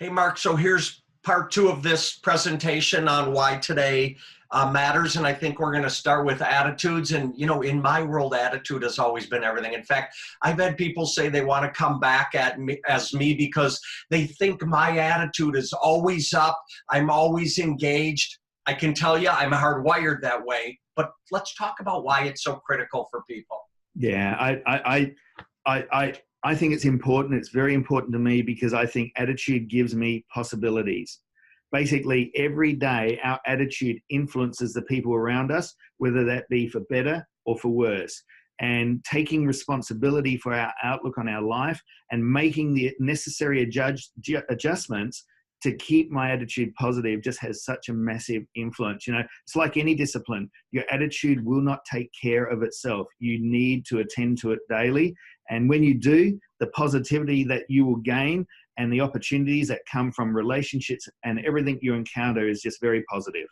Hey, Mark, so here's part two of this presentation on why today matters. And I think we're going to start with attitudes. And, you know, in my world, attitude has always been everything. In fact, I've had people say they want to come back at me as me because they think my attitude is always up. I'm always engaged. I can tell you I'm hardwired that way. But let's talk about why it's so critical for people. Yeah, I think it's important. It's very important to me because I think attitude gives me possibilities. Basically, every day, our attitude influences the people around us, whether that be for better or for worse. And taking responsibility for our outlook on our life and making the necessary adjustments to keep my attitude positive just has such a massive influence. You know, it's like any discipline. Your attitude will not take care of itself. You need to attend to it daily. And when you do, the positivity that you will gain and the opportunities that come from relationships and everything you encounter is just very positive.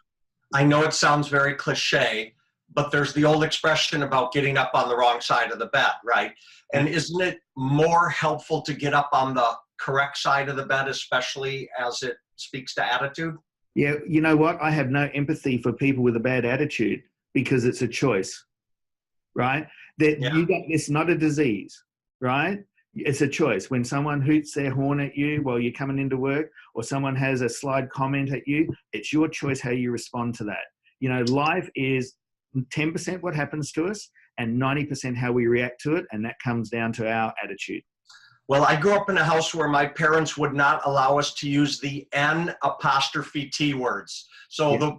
I know it sounds very cliche, but there's the old expression about getting up on the wrong side of the bed, right? And isn't it more helpful to get up on the correct side of the bed, especially as it speaks to attitude? Yeah, you know what? I have no empathy for people with a bad attitude because it's a choice, right? It's not a disease, right? It's a choice. When someone hoots their horn at you while you're coming into work, or someone has a slide comment at you, it's your choice how you respond to that. You know, life is 10% what happens to us and 90% how we react to it, and that comes down to our attitude. Well, I grew up in a house where my parents would not allow us to use the N''T words. So yeah.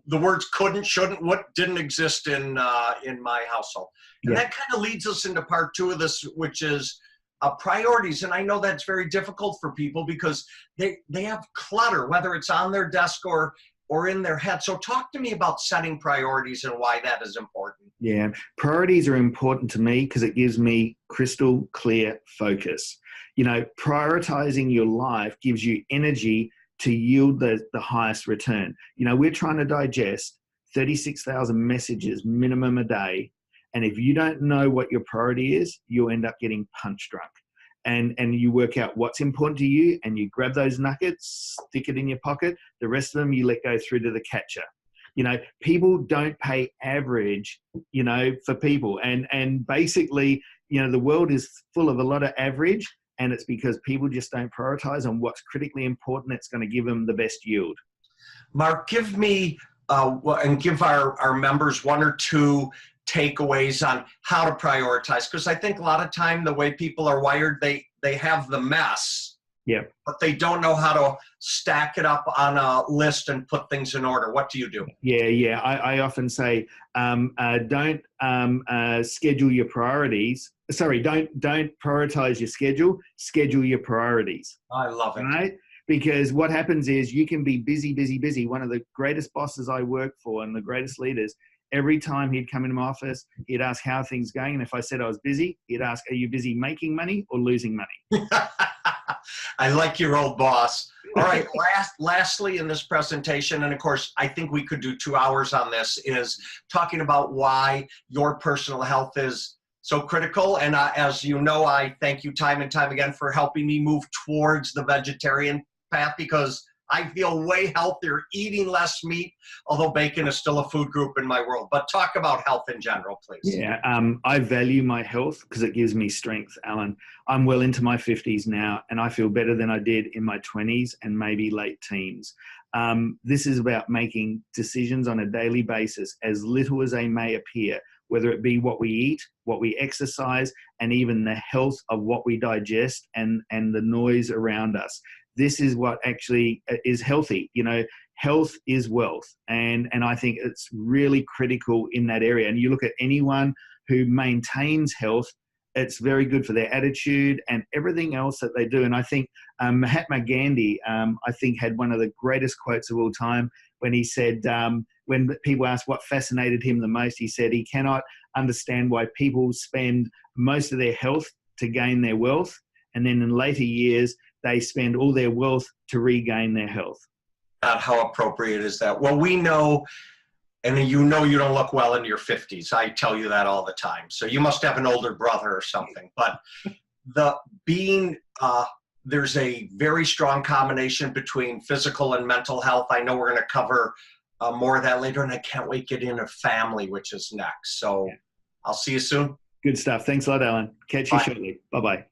The words couldn't, shouldn't, what didn't exist in my household. And that kind of leads us into part two of this, which is priorities. And I know that's very difficult for people because they have clutter, whether it's on their desk or in their head. So talk to me about setting priorities and why that is important. Yeah, priorities are important to me because it gives me crystal clear focus. You know, prioritizing your life gives you energy to yield the highest return. You know, we're trying to digest 36,000 messages minimum a day. And if you don't know what your priority is, you'll end up getting punch drunk. And you work out what's important to you and you grab those nuggets, stick it in your pocket. The rest of them you let go through to the catcher. You know, people don't pay average, you know, for people. And basically, you know, the world is full of a lot of average, and it's because people just don't prioritize on what's critically important that's going to give them the best yield. Mark, give me and give our members one or two takeaways on how to prioritize, because I think a lot of time the way people are wired, they have the mess, but they don't know how to stack it up on a list and put things in order. What do you do? Yeah. I often say, don't schedule your priorities. Sorry, don't prioritize your schedule. Schedule your priorities. I love it. Right? Because what happens is you can be busy. One of the greatest bosses I work for and the greatest leaders, every time he'd come into my office, he'd ask how things going. And if I said I was busy, he'd ask, are you busy making money or losing money? I like your old boss. All right. Lastly, in this presentation, and of course, I think we could do 2 hours on this, is talking about why your personal health is so critical. And as you know, I thank you time and time again for helping me move towards the vegetarian path, because I feel way healthier eating less meat, although bacon is still a food group in my world. But talk about health in general, please. Yeah, I value my health because it gives me strength, Alan. I'm well into my 50s now, and I feel better than I did in my 20s and maybe late teens. This is about making decisions on a daily basis, as little as they may appear, whether it be what we eat, what we exercise, and even the health of what we digest and the noise around us. This is what actually is healthy. You know, health is wealth. And I think it's really critical in that area. And you look at anyone who maintains health, it's very good for their attitude and everything else that they do. And I think Mahatma Gandhi, I think, had one of the greatest quotes of all time when he said, when people asked what fascinated him the most, he said he cannot understand why people spend most of their health to gain their wealth, and then in later years, they spend all their wealth to regain their health. How appropriate is that? Well, we know, and you know you don't look well in your 50s. I tell you that all the time. So you must have an older brother or something. But the being there's a very strong combination between physical and mental health. I know we're going to cover more of that later, and I can't wait to get into family, which is next. So I'll see you soon. Good stuff. Thanks a lot, Allan. Catch you shortly. Bye-bye.